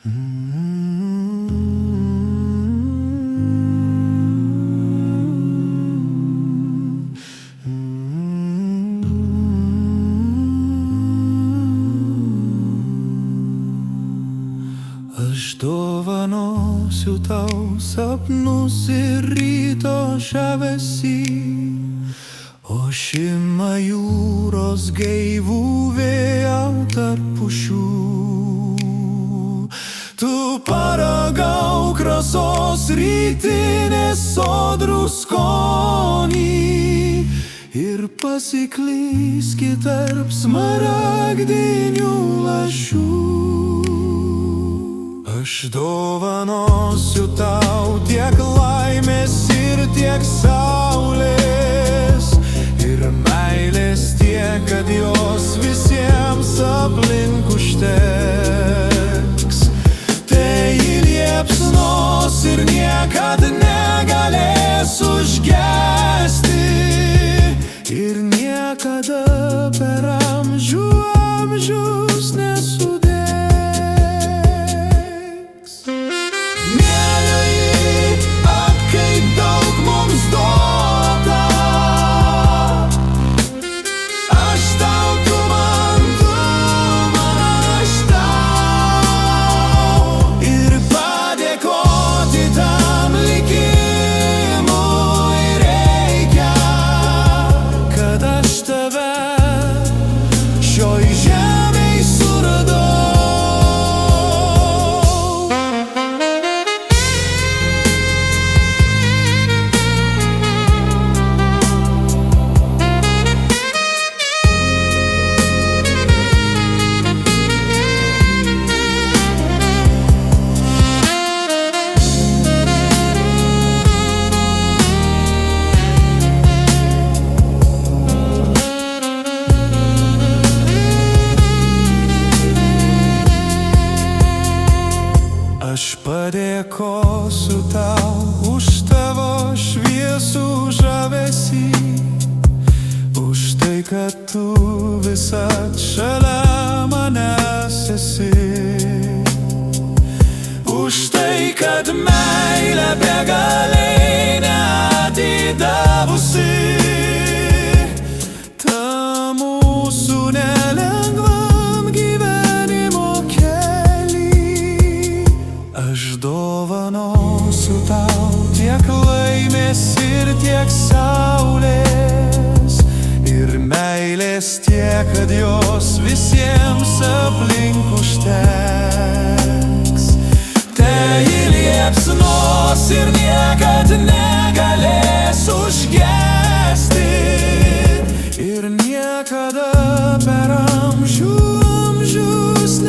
Aš dovanosiu tau sapnus ir ryto žavesį, ošimą jūros gaivų vėją tarp pušų. Tu paragauk rasos rytinės sodrų skonį ir pasiklyski tarp smaragdinių lašų. Aš dovanosiu tau tiek laimės ir tiek saulės, ir meilės tiek, kad jos visiems aplink užteks. Tai liepsnos ir niekad negalės užgesti, ir niekada per amžius nesudegs. Aš padėkosiu tau už tavo šviesų žavesį, už tai, kad tu visad šalia manęs esi, už tai, kad meilė begaliai neatidavusi ta mūsų nelengvam gyvenimo kely. Aš dovanosiu tau tiek laimės ir tiek saulės, ir meilės tiek, kad jos visiems aplink užteks. Tai liepsnos ir niekad negalės užgesti, ir niekada per amžius